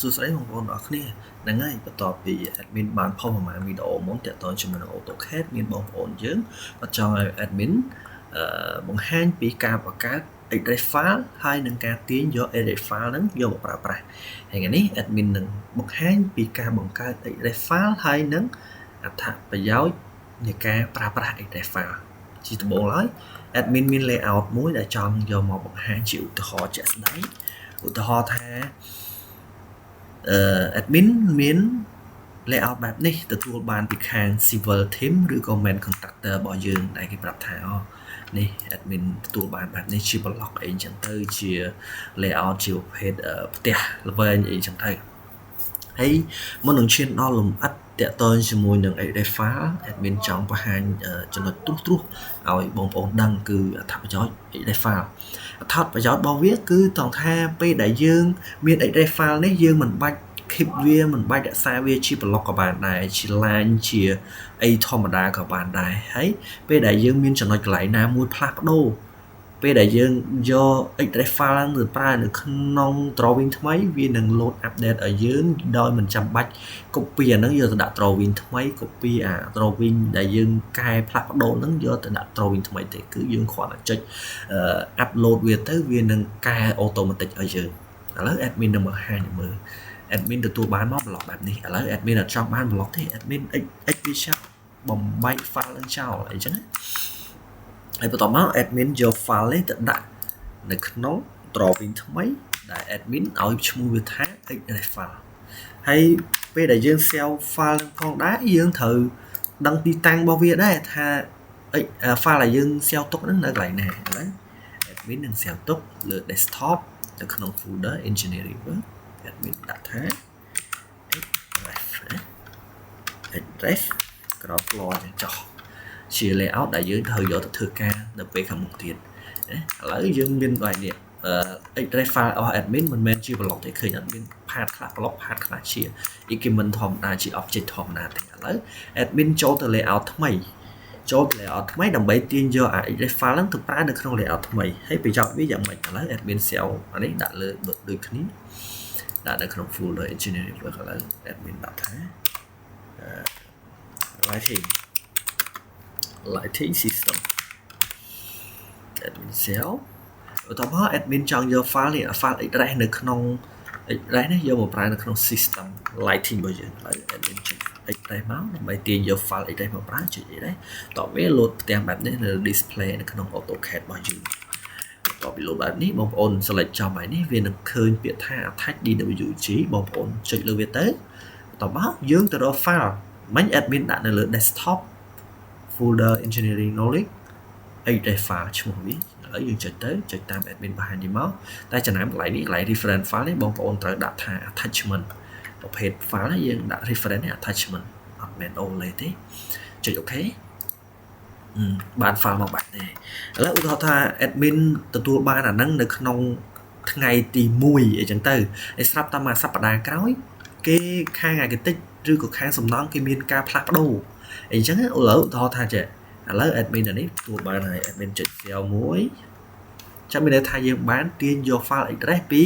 សួស្តីបងប្អូនអរគ្នាហ្នឹងហើយបន្ទាប់ពី admin បានផុសប្រហែលវីដេអូមុនទាក់ទងជាមួយនឹង AutoCAD មានបងប្អូនយើងគាត់ចង់ឲ្យ admin បង្ហាញពីការបង្កើត Express file ហើយនឹងការទាញយក Express file ហ្នឹងយកមកប្រើប្រាស់ហើយថ្ងៃនេះ admin នឹងបង្ហាញពីការបង្កើត Express file ហើយនឹងអត្ថប្រយោជន៍នៃការប្រើប្រាស់ Express file ជាដំបូងឡើយ admin មាន layout មួយដែលចង់យកមកបង្ហាញជាឧទាហរណ៍ជាក់ស្ដែងឧទាហរណ៍ថាadmin មាន layout បែបនេះទទួលបានពីខាង civil team ឬក៏ main contractor របស់យើងដែលគេប្រាប់ថានេះ admin ទទួលបានបែបនេះជា block អីចឹងទៅជា layout ជាប្រភេទផ្ទះល្វែងអីចឹងទៅហើយមុននឹងឈានដល់លម្អិតតាក់ទងជាមួយនឹង Express file admin ចង់បង្ហាញចំណុចទ្រុសឲ្យបងប្អូនដឹងគឺអត្ថប្រយោជន៍ Express file អត្ថប្រយោជន៍របស់វាគឺត្រង់ថាពេលដែលយើងមាន Express file នេះយើងមិនបាច់ keep វាមិនបាច់រក្សាវាជា block ក៏បានដែរជា line ជាអីធម្មតាក៏បានដែរហើយពេលដែលយើងមានចំណុចកន្លែងណាមួយផ្លាស់ប្ដូរពេលដែលយើងយក Express file ទៅប្រើនៅក្នុង drawing ថ្មីវានឹង load update ឲ្យយើងដោយមិនចាំបាច់ copy អាហ្នឹងយកទៅដាក់ drawing ថ្មី copy អា drawing ដែលយើងកែផ្លាស់ប្ដូរហ្នឹងយកទៅដាក់ drawing ថ្មីទេគឺយើងគ្រាន់តែចុច upload វាទៅវានឹងកែ automatic ឲ្យយើងឥឡូវ admin នឹងបង្ហាញមើល admin ទទួលបានមក block បែបនេះឥឡូវ admin អត់ចង់បាន block ទេ admin extract បំបែក file នឹងចោលអីចឹងណាហើយបន្ទាប់មក admin យក file នេះទៅដាក់នៅក្នុង drawing ថ្មីដែល admin ឲ្យឈ្មោះវាថា Express file ហើយពេលដែលយើង save file នឹងផងដែរយើងត្រូវដឹងទីតាំងរបស់វាដែរថា file ដែលយើង save ទុកហ្នឹងនៅកន្លែងណាឥឡូវ admin នឹង save ទុកលើ desktop នៅក្នុង folder engineering work admin ដាក់ថា Express ក្រោប floor ចុះជា layout ដែលយើងត្រូវយកទៅធ្វើការនៅពេលខាងមុខទៀតឥឡូវយើងមានបែបនេះExpress file របស់ admin មិនមែនជា block ទេឃើញអត់មាន part ខ្លះ block part ខ្លះជា document ធម្មតាជា object ធម្មតាទេឥឡូវ admin ចូលទៅ layout ថ្មីចូលទៅ layout ថ្មីដើម្បីទាញយក Express file ហ្នឹងទៅប្រើនៅក្នុង layout ថ្មីហើយប្រយោជន៍វាយ៉ាងម៉េចឥឡូវ admin save អានេះដាក់លើដូចគ្នាដាក់នៅក្នុង folder engineering work ឥឡូវ admin ដាក់ថា lighting system admin save បន្ទាប់មក admin ចង់យក file នេះ file Express នៅក្នុង Express នេះយកមកប្រើនៅក្នុង system lighting របស់យើងហើយ admin ចុច Express មកដើម្បីទាញយក file Express មកប្រើចុចអីដែរតោះវា load ផ្ទាំងបែបនេះនៅ display នៅក្នុង AutoCAD របស់យើងបន្ទាប់ពី load បែបនេះបងប្អូន select ចំហើយនេះវានឹងឃើញពាក្យថា attach DWG បងប្អូនចុចលើវាទៅបន្ទាប់មកយើងទៅរក file មិញ admin ដាក់នៅលើ desktop folder engineering knowledge Express file ឈ្មោះវាឥឡូវយើងចុចទៅចុចតាម admin បង្ហាញនេះមកតែចំណាំកន្លែងនេះកន្លែង reference file នេះបងប្អូនត្រូវដាក់ថា attachment ប្រភេទ file នេះយើងដាក់ reference នេះ attachment អត់មែន overlay ទេចុច OK បាន file មកបាត់ទេឥឡូវឧទាហរណ៍ថា admin ទទួលបានអាហ្នឹងនៅក្នុងថ្ងៃទី1អីចឹងទៅហើយស្រាប់តែមួយសប្តាហ៍ក្រោយគេខាង architect ឬក៏ខាងសំណង់គេមានការផ្លាស់ប្ដូរអីចឹងឥឡូវឧទាហរណ៍ថាចេះឥឡូវ admin នេះទទួលបានហើយ admin ចុច save មួយចាំមានន័យថាយើងបានទាញយក file Express ពី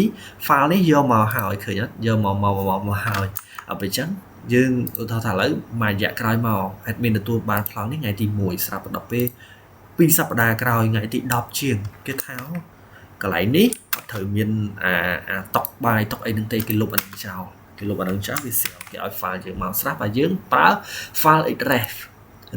file នេះយកមកហើយឃើញអត់យកមកហើយអត់ពេលចឹងយើងឧទាហរណ៍ថាឥឡូវមួយរយៈក្រោយមក admin ទទួលបាន file នេះថ្ងៃទី1ស្រាប់តែដល់ពេល2សប្តាហ៍ក្រោយថ្ងៃទី10ជាងគេថាកន្លែងនេះអត់ត្រូវមានអាតុកបាយតុកអីហ្នឹងទេគេលុបអានឹងចោលគេលុបអានឹងចោលវា save គេឲ្យ file យើងមកស្រាប់ហើយយើងប្រើ file Express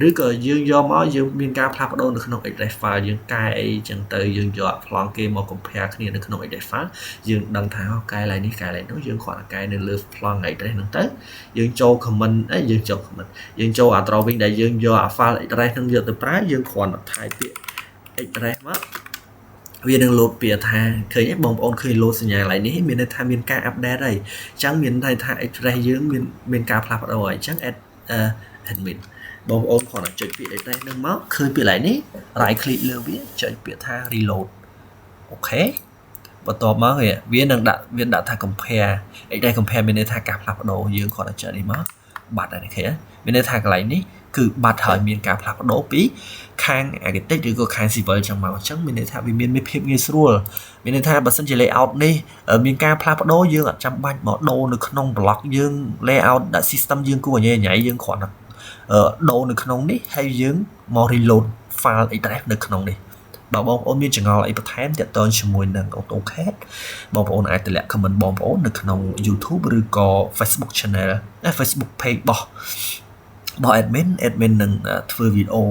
ឬក៏យើងយកមកយើងមានការផ្លាស់ប្ដូរនៅក្នុង Express file យើងកែអីចឹងទៅយើងយកប្លង់គេមក compare គ្នានៅក្នុង Express file យើងដឹងថាកែឡើយនេះកែឡើយនោះយើងគ្រាន់តែកែនៅលើប្លង់ Express ហ្នឹងទៅយើងចូល comment យើងចូល comment យើងចូលអា drawing ដែលយើងយកអា file Express ហ្នឹងយកទៅប្រើយើងគ្រាន់តែថែពាក្យ Express មកវានឹង load ពាក្យថាឃើញទេបងប្អូនឃើញ load សញ្ញាកន្លែងនេះមានន័យថាមានការ update ហើយអញ្ចឹងមានន័យថា Express យើងមានការផ្លាស់ប្ដូរហើយអញ្ចឹង admin បងប្អូនគ្រាន់តែចុចពាក្យ Express ហ្នឹងមកឃើញពាក្យ like នេះ right click លើវាចុចពាក្យថា reload អូខេបន្ទាប់មកវានឹងដាក់ថា compare Express compare មានន័យថាការផ្លាស់ប្ដូរយើងគ្រាន់តែចុចនេះមក បាត់ហើយគេមានន័យថាកន្លែងនេះគឺបាត់ហើយមានការផ្លាស់ប្ដូរពីខាង architect ឬក៏ខាង civil ចឹងមកអញ្ចឹងមានន័យថាវាមានភាពងាយស្រួលមានន័យថាបើសិនជា layout នេះមានការផ្លាស់ប្ដូរយើងអត់ចាំបាច់មកដូរនៅក្នុង block យើង layout ដាក់ system យើងគួរញ៉ៃញ៉ៃយើងគ្រាន់តែដូរនៅក្នុងនេះហើយយើងមក reload file address នៅក្នុងនេះបើបងប្អូនមានចង្អល់អីបន្ថែមទាក់ទងជាមួយនឹង AutoCAD បងប្អូនអាចតម្លាក់ comment បងប្អូននៅក្នុង YouTube ឬក៏ Facebook channel Facebook page របស់ admin នឹងធ្វើវីដេអូ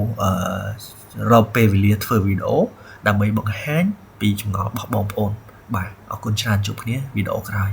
រកពេលវេលាធ្វើវីដេអូដើម្បីបង្ហាញពីចម្ងល់របស់បងប្អូនបាទអរគុណច្រើនជួបគ្នាវីដេអូក្រោយ